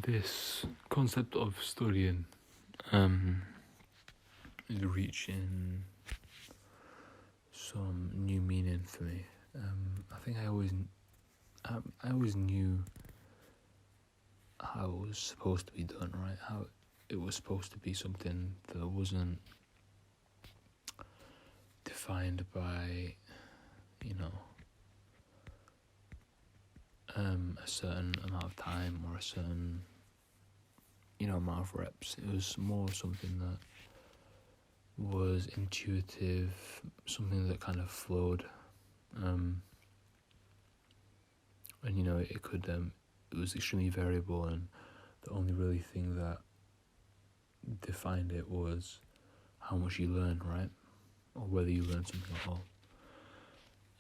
this concept of studying is reaching some new meaning for me. I think I always knew how it was supposed to be done, right? How it was supposed to be something that wasn't defined by, a certain amount of time or a certain, amount of reps. It was more something that was intuitive, something that kind of flowed, and it was extremely variable, and the only really thing that defined it was how much you learn, right? Or whether you learn something at all.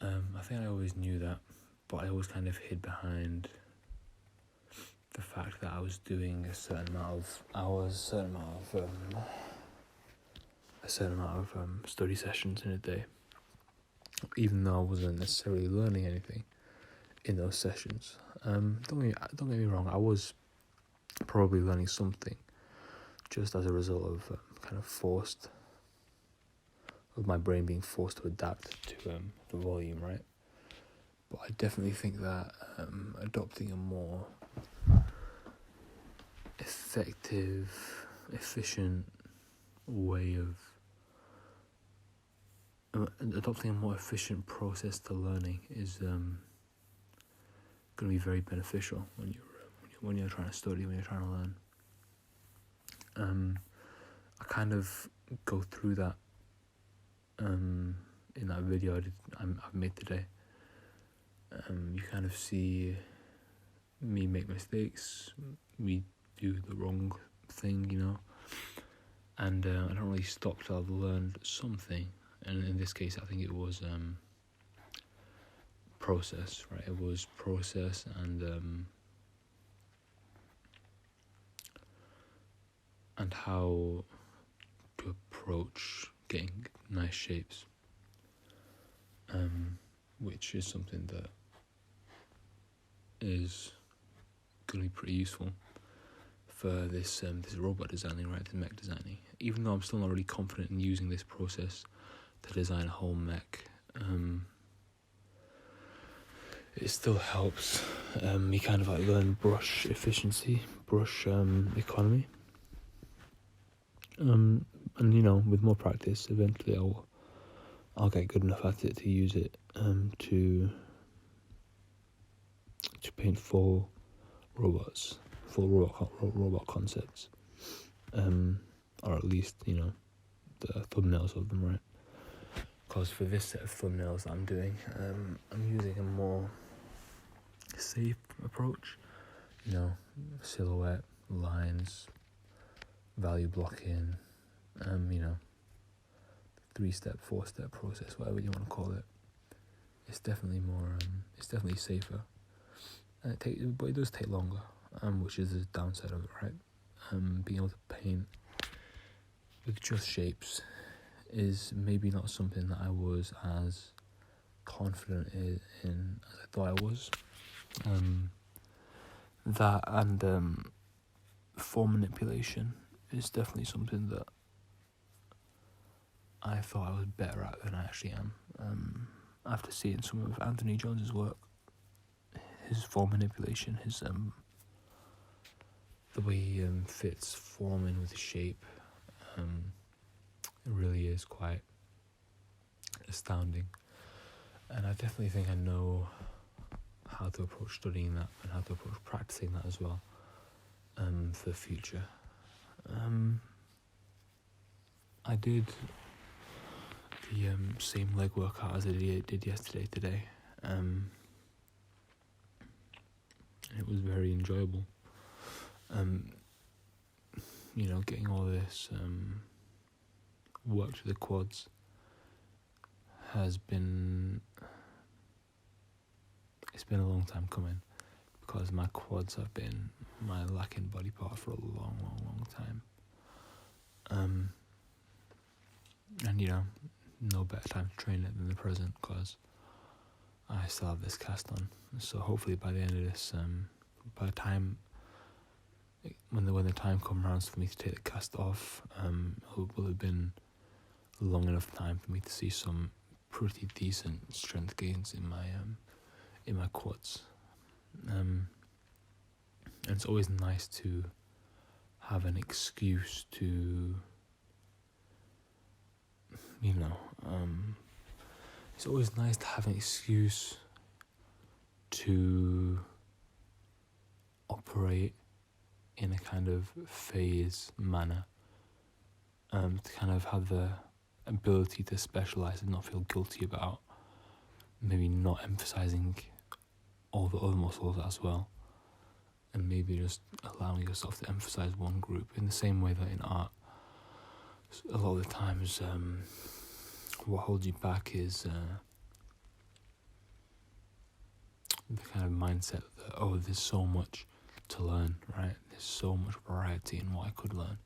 I think I always knew that, but I always kind of hid behind the fact that I was doing a certain amount of hours, a certain amount of study sessions in a day, even though I wasn't necessarily learning anything in those sessions. Don't get me wrong, I was probably learning something just as a result of of my brain being forced to adapt to the volume, right? But I definitely think that adopting a more effective, efficient way of adopting a more efficient process to learning is going to be very beneficial when you're trying to study, when you're trying to learn. I kind of go through that in that video I've made today. You kind of see me make mistakes, me do the wrong thing, and I don't really stop till I've learned something. And in this case, I think it was process, right? It was process and how to approach getting nice shapes, which is something that is going to be pretty useful for this robot designing, right? This mech designing. Even though I'm still not really confident in using this process to design a whole mech, it still helps me kind of learn brush efficiency, brush economy. And with more practice, eventually I'll get good enough at it to use it to paint full robot concepts, or at least the thumbnails of them, right? Because for this set of thumbnails that I'm doing, I'm using a more safe approach. Silhouette, lines, value blocking, 3-step, 4-step process, whatever you want to call it. It's definitely more. It's definitely safer. But it does take longer, which is the downside of it, right? Being able to paint with just shapes is maybe not something that I was as confident in as I thought I was. That and form manipulation is definitely something that I thought I was better at than I actually am. After seeing some of Anthony Jones's work, his form manipulation, his the way he fits form in with shape, it really is quite astounding. And I definitely think I know how to approach studying that and how to approach practicing that as well, for the future. I did the same leg workout as I did yesterday today. It was very enjoyable. Getting all this work to the quads it's been a long time coming, because my quads have been my lacking body part for a long, long, long time. And no better time to train it than the present, because I still have this cast on. So hopefully by the end of this, by the time when the time comes around for me to take the cast off, it will have been a long enough time for me to see some pretty decent strength gains in my quads. And it's always nice to have an excuse to, it's always nice to have an excuse to operate in a kind of phase manner, to kind of have the ability to specialize and not feel guilty about maybe not emphasizing all the other muscles as well, and maybe just allowing yourself to emphasize one group in the same way that in art, a lot of the times what holds you back is the kind of mindset that, there's so much to learn, right? There's so much variety in what I could learn.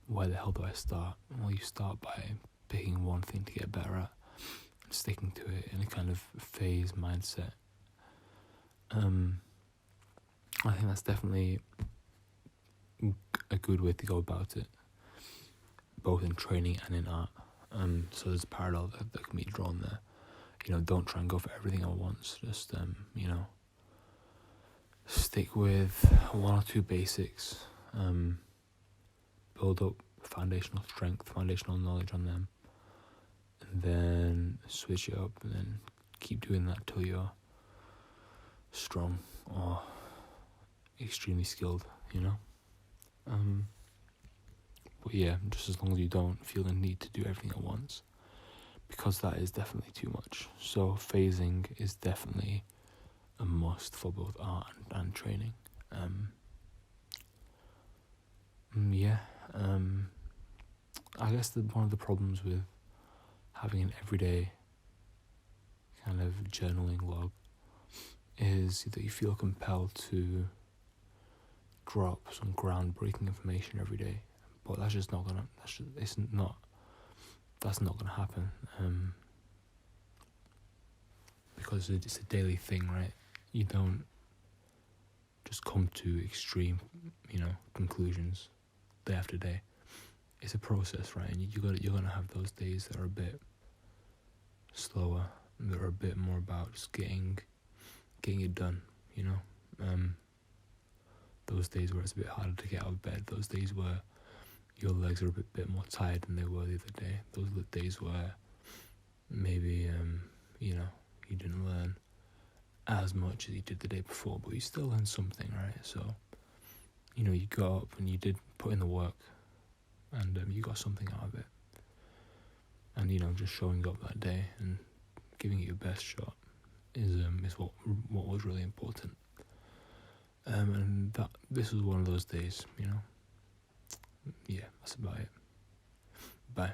Where the hell do I start? Well, you start by picking one thing to get better at and sticking to it in a kind of phase mindset. I think that's definitely a good way to go about it, both in training and in art. So there's a parallel that can be drawn there. Don't try and go for everything at once. Just, stick with one or two basics. Build up foundational strength, foundational knowledge on them. And then switch it up and then keep doing that till you're strong or extremely skilled, But yeah, just as long as you don't feel the need to do everything at once, because that is definitely too much. So phasing is definitely a must for both art and training. I guess one of the problems with having an everyday kind of journaling log is that you feel compelled to drop some groundbreaking information every day, but that's just not gonna. That's not gonna happen. Because it's a daily thing, right? You don't just come to extreme, conclusions day after day. It's a process, right? And you're gonna have those days that are a bit slower, that are a bit more about just getting it done, Those days where it's a bit harder to get out of bed, those days where your legs are a bit more tired than they were the other day, those are the days where maybe, you didn't learn as much as you did the day before, but you still learned something, right? So, you got up and you did put in the work, and you got something out of it. And, just showing up that day and giving it your best shot is what was really important. And this was one of those days, Yeah, that's about it. Bye.